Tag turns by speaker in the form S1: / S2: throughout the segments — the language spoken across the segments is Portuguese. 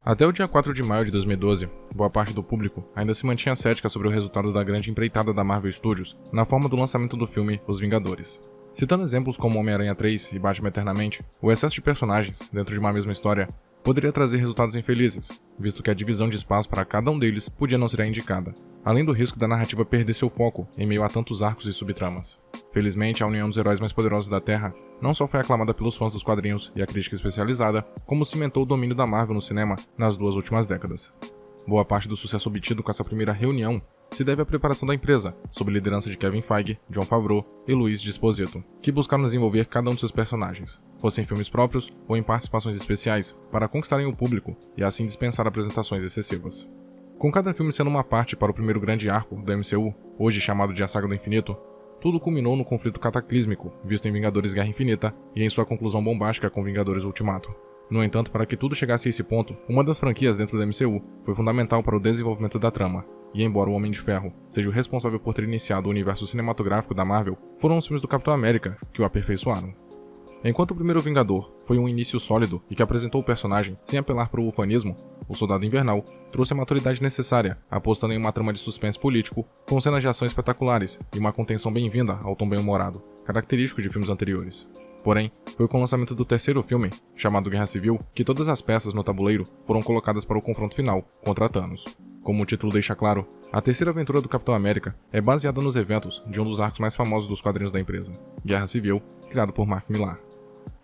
S1: Até o dia 4 de maio de 2012, boa parte do público ainda se mantinha cética sobre o resultado da grande empreitada da Marvel Studios na forma do lançamento do filme Os Vingadores. Citando exemplos como Homem-Aranha 3 e Batman Eternamente, o excesso de personagens dentro de uma mesma história poderia trazer resultados infelizes, visto que a divisão de espaço para cada um deles podia não ser a indicada, além do risco da narrativa perder seu foco em meio a tantos arcos e subtramas. Felizmente, a união dos heróis mais poderosos da Terra não só foi aclamada pelos fãs dos quadrinhos e a crítica especializada, como cimentou o domínio da Marvel no cinema nas 2 últimas décadas. Boa parte do sucesso obtido com essa primeira reunião se deve à preparação da empresa, sob liderança de Kevin Feige, Jon Favreau e Luis D'Esposito, que buscaram desenvolver cada um de seus personagens, fossem filmes próprios ou em participações especiais, para conquistarem o público e assim dispensar apresentações excessivas. Com cada filme sendo uma parte para o primeiro grande arco do MCU, hoje chamado de A Saga do Infinito, tudo culminou no conflito cataclísmico visto em Vingadores Guerra Infinita e em sua conclusão bombástica com Vingadores Ultimato. No entanto, para que tudo chegasse a esse ponto, uma das franquias dentro do MCU foi fundamental para o desenvolvimento da trama, e embora o Homem de Ferro seja o responsável por ter iniciado o universo cinematográfico da Marvel, foram os filmes do Capitão América que o aperfeiçoaram. Enquanto o primeiro Vingador foi um início sólido e que apresentou o personagem sem apelar para o ufanismo, o Soldado Invernal trouxe a maturidade necessária, apostando em uma trama de suspense político, com cenas de ação espetaculares e uma contenção bem-vinda ao tom bem-humorado, característico de filmes anteriores. Porém, foi com o lançamento do terceiro filme, chamado Guerra Civil, que todas as peças no tabuleiro foram colocadas para o confronto final contra Thanos. Como o título deixa claro, a terceira aventura do Capitão América é baseada nos eventos de um dos arcos mais famosos dos quadrinhos da empresa, Guerra Civil, criado por Mark Millar.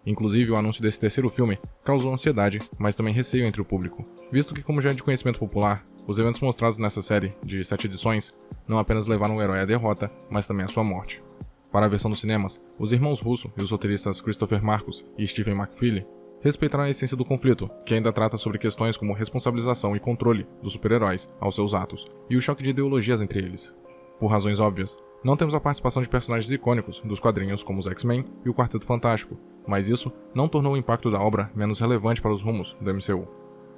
S1: Inclusive, o anúncio desse terceiro filme causou ansiedade, mas também receio entre o público, visto que, como já é de conhecimento popular, os eventos mostrados nessa série, de 7 edições, não apenas levaram o herói à derrota, mas também à sua morte. Para a versão dos cinemas, os irmãos Russo e os roteiristas Christopher Marcus e Stephen McFeely respeitaram a essência do conflito, que ainda trata sobre questões como responsabilização e controle dos super-heróis aos seus atos, e o choque de ideologias entre eles. Por razões óbvias, não temos a participação de personagens icônicos dos quadrinhos como os X-Men e o Quarteto Fantástico, mas isso não tornou o impacto da obra menos relevante para os rumos do MCU.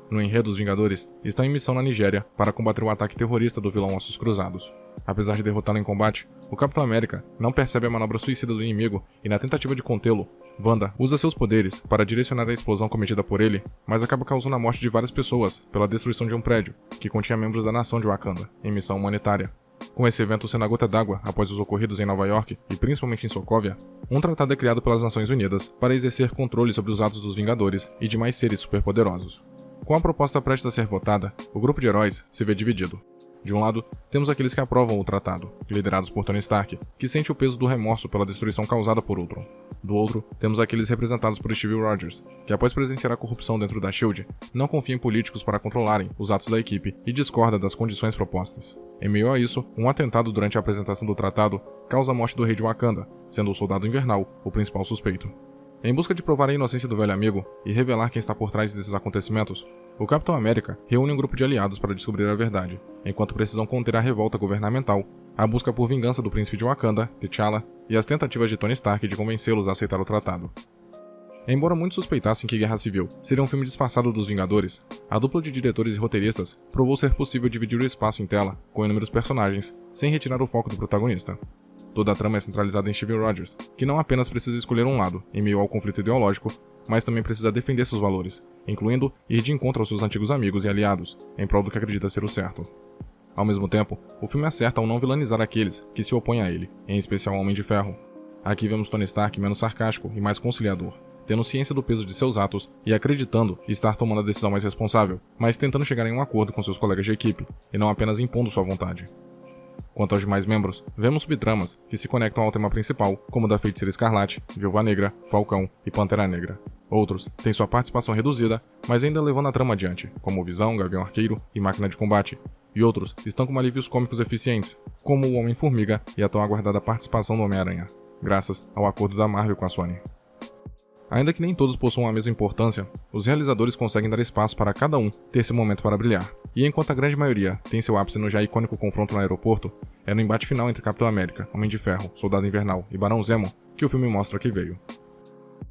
S1: No enredo, os Vingadores estão em missão na Nigéria para combater o ataque terrorista do vilão Ossos Cruzados. Apesar de derrotá-lo em combate, o Capitão América não percebe a manobra suicida do inimigo e, na tentativa de contê-lo, Wanda usa seus poderes para direcionar a explosão cometida por ele, mas acaba causando a morte de várias pessoas pela destruição de um prédio que continha membros da nação de Wakanda, em missão humanitária. Com esse evento sendo a gota d'água após os ocorridos em Nova York e principalmente em Sokovia, um tratado é criado pelas Nações Unidas para exercer controle sobre os atos dos Vingadores e demais seres superpoderosos. Com a proposta prestes a ser votada, o grupo de heróis se vê dividido. De um lado, temos aqueles que aprovam o tratado, liderados por Tony Stark, que sente o peso do remorso pela destruição causada por Ultron. Do outro, temos aqueles representados por Steve Rogers, que após presenciar a corrupção dentro da SHIELD, não confia em políticos para controlarem os atos da equipe e discorda das condições propostas. Em meio a isso, um atentado durante a apresentação do tratado causa a morte do rei de Wakanda, sendo o Soldado Invernal o principal suspeito. Em busca de provar a inocência do velho amigo e revelar quem está por trás desses acontecimentos, o Capitão América reúne um grupo de aliados para descobrir a verdade, enquanto precisam conter a revolta governamental, a busca por vingança do príncipe de Wakanda, T'Challa, e as tentativas de Tony Stark de convencê-los a aceitar o tratado. Embora muitos suspeitassem que Guerra Civil seria um filme disfarçado dos Vingadores, a dupla de diretores e roteiristas provou ser possível dividir o espaço em tela com inúmeros personagens, sem retirar o foco do protagonista. Toda a trama é centralizada em Steve Rogers, que não apenas precisa escolher um lado em meio ao conflito ideológico, mas também precisa defender seus valores, incluindo ir de encontro aos seus antigos amigos e aliados, em prol do que acredita ser o certo. Ao mesmo tempo, o filme acerta ao não vilanizar aqueles que se opõem a ele, em especial o Homem de Ferro. Aqui vemos Tony Stark menos sarcástico e mais conciliador, tendo ciência do peso de seus atos e acreditando estar tomando a decisão mais responsável, mas tentando chegar em um acordo com seus colegas de equipe, e não apenas impondo sua vontade. Quanto aos demais membros, vemos subtramas que se conectam ao tema principal, como da Feiticeira Escarlate, Viúva Negra, Falcão e Pantera Negra. Outros têm sua participação reduzida, mas ainda levando a trama adiante, como Visão, Gavião Arqueiro e Máquina de Combate. E outros estão com alívios cômicos eficientes, como o Homem-Formiga e a tão aguardada participação do Homem-Aranha, graças ao acordo da Marvel com a Sony. Ainda que nem todos possuam a mesma importância, os realizadores conseguem dar espaço para cada um ter seu momento para brilhar. E enquanto a grande maioria tem seu ápice no já icônico confronto no aeroporto, é no embate final entre Capitão América, Homem de Ferro, Soldado Invernal e Barão Zemo que o filme mostra que veio.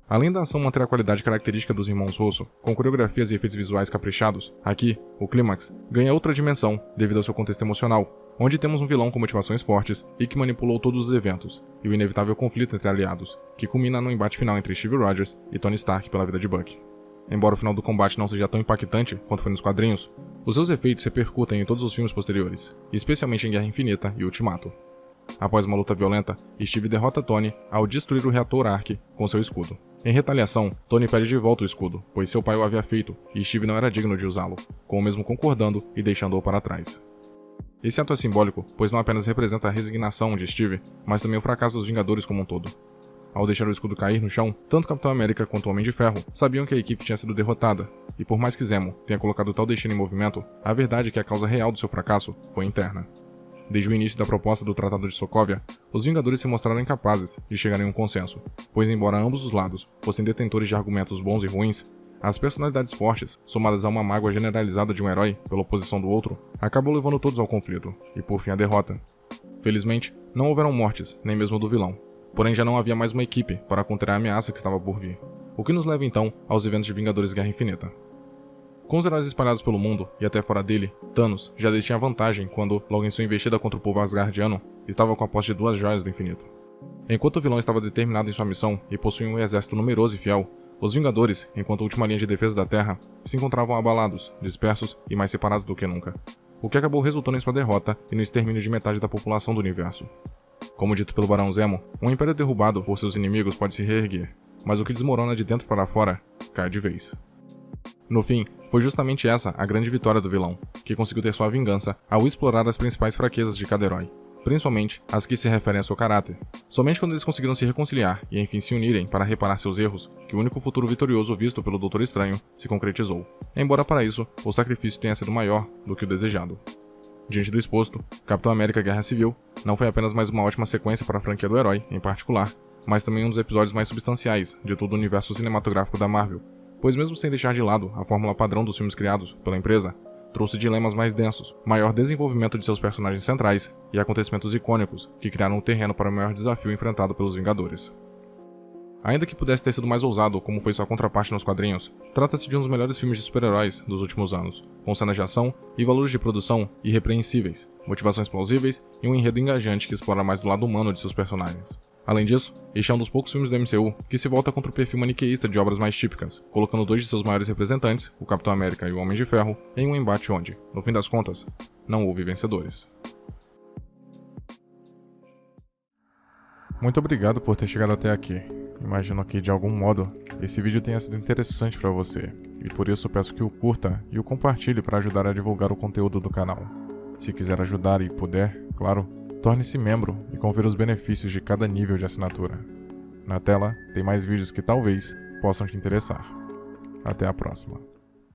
S1: Além da ação manter a qualidade característica dos irmãos Russo, com coreografias e efeitos visuais caprichados, aqui, o clímax ganha outra dimensão devido ao seu contexto emocional, onde temos um vilão com motivações fortes e que manipulou todos os eventos, e o inevitável conflito entre aliados, que culmina no embate final entre Steve Rogers e Tony Stark pela vida de Bucky. embora o final do combate não seja tão impactante quanto foi nos quadrinhos, os seus efeitos repercutem em todos os filmes posteriores, especialmente em Guerra Infinita e Ultimato. Após uma luta violenta, Steve derrota Tony ao destruir o reator Ark com seu escudo. Em retaliação, Tony pede de volta o escudo, pois seu pai o havia feito e Steve não era digno de usá-lo, com o mesmo concordando e deixando-o para trás. Esse ato é simbólico, pois não apenas representa a resignação de Steve, mas também o fracasso dos Vingadores como um todo. Ao deixar o escudo cair no chão, tanto Capitão América quanto o Homem de Ferro sabiam que a equipe tinha sido derrotada, e por mais que Zemo tenha colocado tal destino em movimento, a verdade é que a causa real do seu fracasso foi interna. Desde o início da proposta do Tratado de Sokovia, os Vingadores se mostraram incapazes de chegar em um consenso, pois embora ambos os lados fossem detentores de argumentos bons e ruins, as personalidades fortes, somadas a uma mágoa generalizada de um herói pela oposição do outro, acabou levando todos ao conflito, e por fim à derrota. Felizmente, não houveram mortes, nem mesmo do vilão, porém já não havia mais uma equipe para conter a ameaça que estava por vir, o que nos leva então aos eventos de Vingadores Guerra Infinita. Com os heróis espalhados pelo mundo, e até fora dele, Thanos já detinha vantagem quando, logo em sua investida contra o povo asgardiano, estava com a posse de 2 joias do infinito. Enquanto o vilão estava determinado em sua missão e possuía um exército numeroso e fiel, os Vingadores, enquanto última linha de defesa da Terra, se encontravam abalados, dispersos e mais separados do que nunca, o que acabou resultando em sua derrota e no extermínio de metade da população do universo. Como dito pelo Barão Zemo, um império derrubado por seus inimigos pode se reerguer, mas o que desmorona de dentro para fora, cai de vez. No fim, foi justamente essa a grande vitória do vilão, que conseguiu ter sua vingança ao explorar as principais fraquezas de cada herói, principalmente as que se referem ao seu caráter. Somente quando eles conseguiram se reconciliar e enfim se unirem para reparar seus erros, que o único futuro vitorioso visto pelo Doutor Estranho se concretizou, embora para isso o sacrifício tenha sido maior do que o desejado. Diante do exposto, Capitão América Guerra Civil não foi apenas mais uma ótima sequência para a franquia do herói, em particular, mas também um dos episódios mais substanciais de todo o universo cinematográfico da Marvel, pois mesmo sem deixar de lado a fórmula padrão dos filmes criados pela empresa, trouxe dilemas mais densos, maior desenvolvimento de seus personagens centrais e acontecimentos icônicos que criaram o terreno para o maior desafio enfrentado pelos Vingadores. Ainda que pudesse ter sido mais ousado, como foi sua contraparte nos quadrinhos, trata-se de um dos melhores filmes de super-heróis dos últimos anos, com cenas de ação e valores de produção irrepreensíveis, motivações plausíveis e um enredo engajante que explora mais do lado humano de seus personagens. Além disso, este é um dos poucos filmes do MCU que se volta contra o perfil maniqueísta de obras mais típicas, colocando 2 de seus maiores representantes, o Capitão América e o Homem de Ferro, em um embate onde, no fim das contas, não houve vencedores. Muito obrigado por ter chegado até aqui. Imagino que, de algum modo, esse vídeo tenha sido interessante para você, e por isso peço que o curta e o compartilhe para ajudar a divulgar o conteúdo do canal. Se quiser ajudar e puder, claro, torne-se membro e confira os benefícios de cada nível de assinatura. Na tela, tem mais vídeos que talvez possam te interessar. Até a próxima.